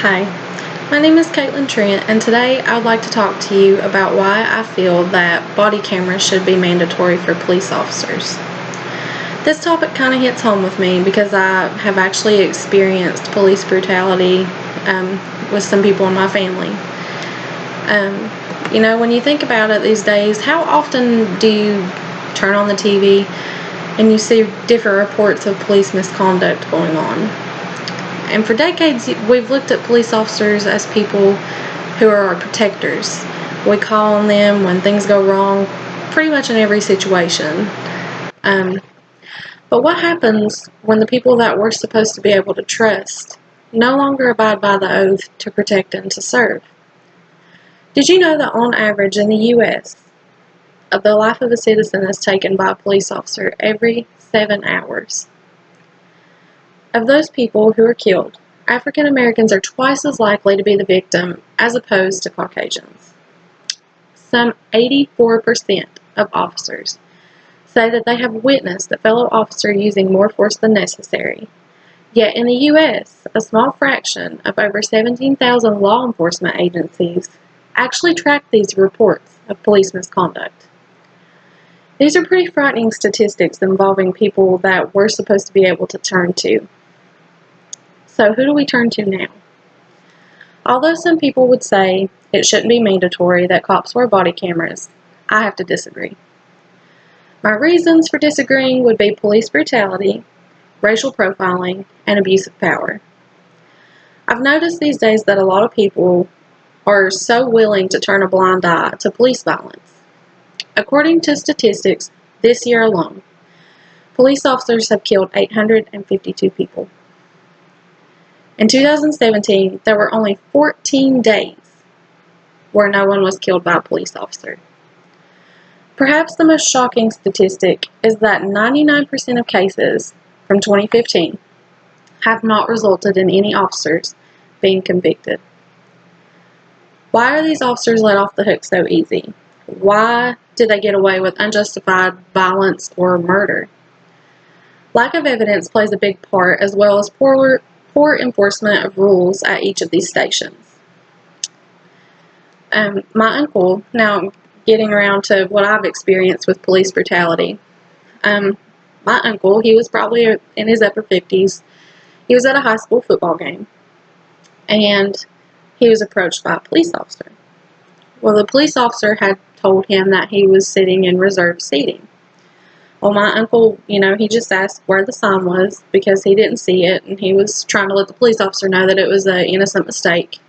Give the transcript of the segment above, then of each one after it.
Hi, my name is Caitlin Trent, and today I would like to talk to you about why I feel that body cameras should be mandatory for police officers. This topic kind of hits home with me because I have actually experienced police brutality with some people in my family. When you think about it these days, how often do you turn on the TV and you see different reports of police misconduct going on? And for decades, we've looked at police officers as people who are our protectors. We call on them when things go wrong, pretty much in every situation. But what happens when the people that we're supposed to be able to trust no longer abide by the oath to protect and to serve? Did you know that on average in the U.S., the life of a citizen is taken by a police officer every 7 hours? Of those people who are killed, African Americans are twice as likely to be the victim as opposed to Caucasians. Some 84% of officers say that they have witnessed a fellow officer using more force than necessary. Yet in the U.S., a small fraction of over 17,000 law enforcement agencies actually track these reports of police misconduct. These are pretty frightening statistics involving people that we're supposed to be able to turn to. So who do we turn to now? Although some people would say it shouldn't be mandatory that cops wear body cameras, I have to disagree. My reasons for disagreeing would be police brutality, racial profiling, and abuse of power. I've noticed these days that a lot of people are so willing to turn a blind eye to police violence. According to statistics, this year alone, police officers have killed 852 people. In 2017, there were only 14 days where no one was killed by a police officer. Perhaps the most shocking statistic is that 99% of cases from 2015 have not resulted in any officers being convicted. Why are these officers let off the hook so easy? Why do they get away with unjustified violence or murder? Lack of evidence plays a big part, as well as poor enforcement of rules at each of these stations. My uncle, now getting around to what I've experienced with police brutality, my uncle, he was probably in his upper 50s. He was at a high school football game, and he was approached by a police officer. Well, the police officer had told him that he was sitting in reserved seating. Well, my uncle, he just asked where the sign was because he didn't see it, and he was trying to let the police officer know that it was an innocent mistake.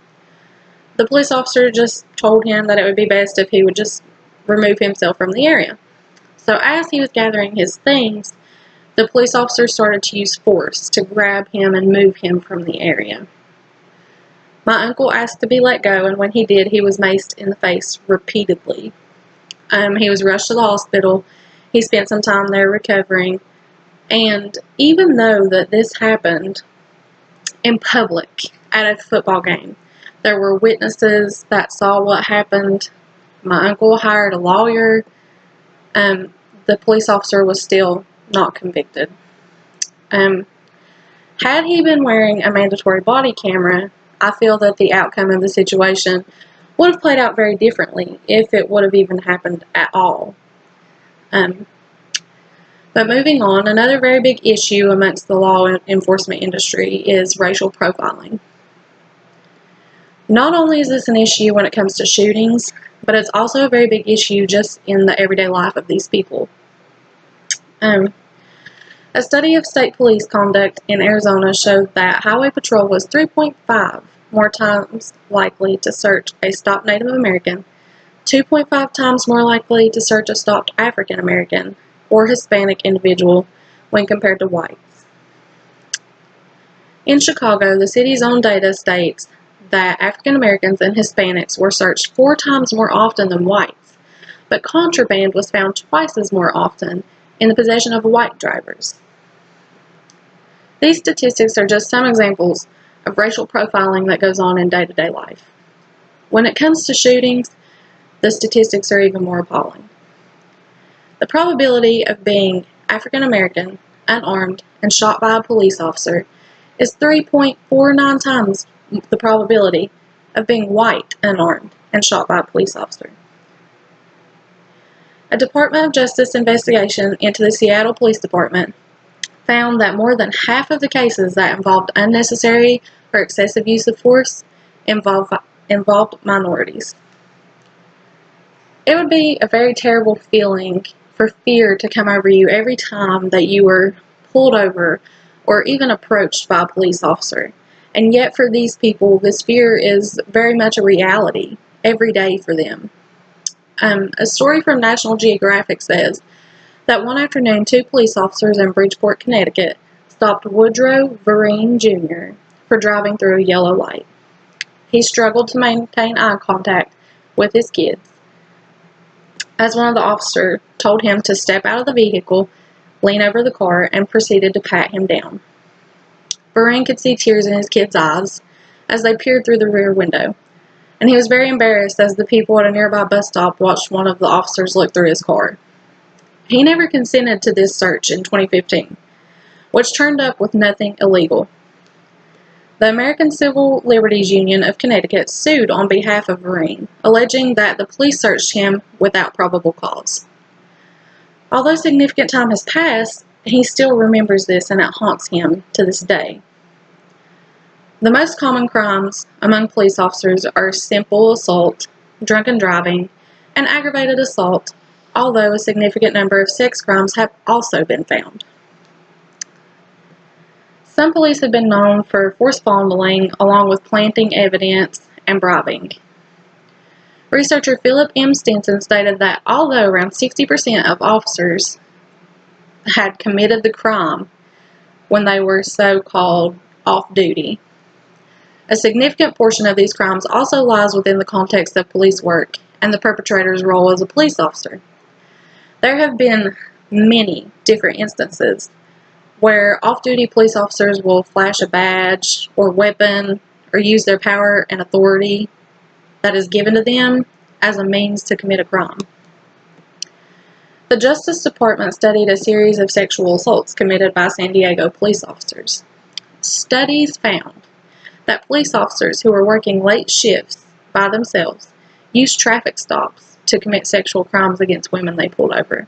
The police officer just told him that it would be best if he would just remove himself from the area. So as he was gathering his things, the police officer started to use force to grab him and move him from the area. My uncle asked to be let go, and when he did, he was maced in the face repeatedly. He was rushed to the hospital. He spent some time there recovering, and even though that this happened in public at a football game, there were witnesses that saw what happened. My uncle hired a lawyer. The police officer was still not convicted. Had he been wearing a mandatory body camera, I feel that the outcome of the situation would have played out very differently, if it would have even happened at all. But moving on, another very big issue amongst the law enforcement industry is racial profiling. Not only is this an issue when it comes to shootings, but it's also a very big issue just in the everyday life of these people. A study of state police conduct in Arizona showed that Highway Patrol was 3.5 more times likely to search a stopped Native American, 2.5 times more likely to search a stopped African American or Hispanic individual when compared to whites. In Chicago, the city's own data states that African Americans and Hispanics were searched 4 times more often than whites, but contraband was found twice as more often in the possession of white drivers. These statistics are just some examples of racial profiling that goes on in day-to-day life. When it comes to shootings, the statistics are even more appalling. The probability of being African American, unarmed, and shot by a police officer is 3.49 times the probability of being white, unarmed, and shot by a police officer. A Department of Justice investigation into the Seattle Police Department found that more than half of the cases that involved unnecessary or excessive use of force involved minorities. It would be a very terrible feeling for fear to come over you every time that you were pulled over or even approached by a police officer. And yet for these people, this fear is very much a reality every day for them. A story from National Geographic says that one afternoon, 2 police officers in Bridgeport, Connecticut, stopped Woodrow Vereen Jr. for driving through a yellow light. He struggled to maintain eye contact with his kids, as one of the officers told him to step out of the vehicle, lean over the car, and proceeded to pat him down. Vereen could see tears in his kids' eyes as they peered through the rear window, and he was very embarrassed as the people at a nearby bus stop watched one of the officers look through his car. He never consented to this search in 2015, which turned up with nothing illegal. The American Civil Liberties Union of Connecticut sued on behalf of Vereen, alleging that the police searched him without probable cause. Although significant time has passed, he still remembers this and it haunts him to this day. The most common crimes among police officers are simple assault, drunken driving, and aggravated assault, although a significant number of sex crimes have also been found. Some police have been known for forced fondling along with planting evidence and bribing. Researcher Philip M. Stinson stated that although around 60% of officers had committed the crime when they were so-called off-duty, a significant portion of these crimes also lies within the context of police work and the perpetrator's role as a police officer. There have been many different instances where off-duty police officers will flash a badge or weapon or use their power and authority that is given to them as a means to commit a crime. The Justice Department studied a series of sexual assaults committed by San Diego police officers. Studies found that police officers who were working late shifts by themselves used traffic stops to commit sexual crimes against women they pulled over.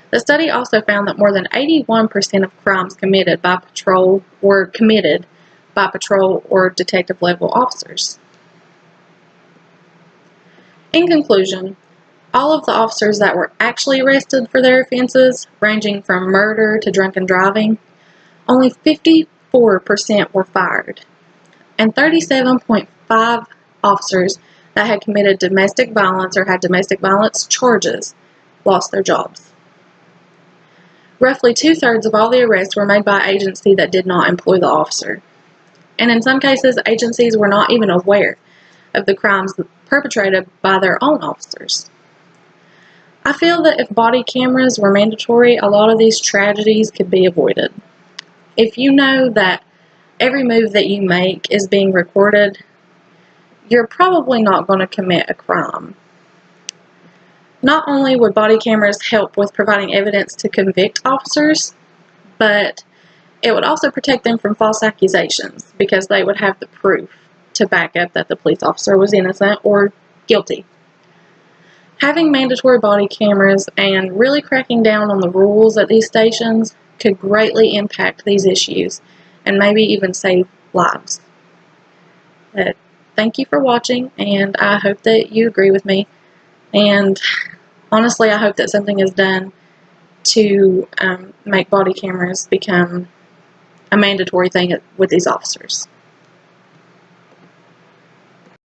The study also found that more than 81% of crimes committed by patrol were committed by patrol or detective level officers. In conclusion, all of the officers that were actually arrested for their offenses, ranging from murder to drunken driving, only 54% were fired, and 37.5 officers that had committed domestic violence or had domestic violence charges lost their jobs. Roughly 2/3 of all the arrests were made by an agency that did not employ the officer. And in some cases, agencies were not even aware of the crimes perpetrated by their own officers. I feel that if body cameras were mandatory, a lot of these tragedies could be avoided. If you know that every move that you make is being recorded, you're probably not going to commit a crime. Not only would body cameras help with providing evidence to convict officers, but it would also protect them from false accusations because they would have the proof to back up that the police officer was innocent or guilty. Having mandatory body cameras and really cracking down on the rules at these stations could greatly impact these issues and maybe even save lives. But thank you for watching, and I hope that you agree with me. And honestly, I hope that something is done to make body cameras become a mandatory thing with these officers.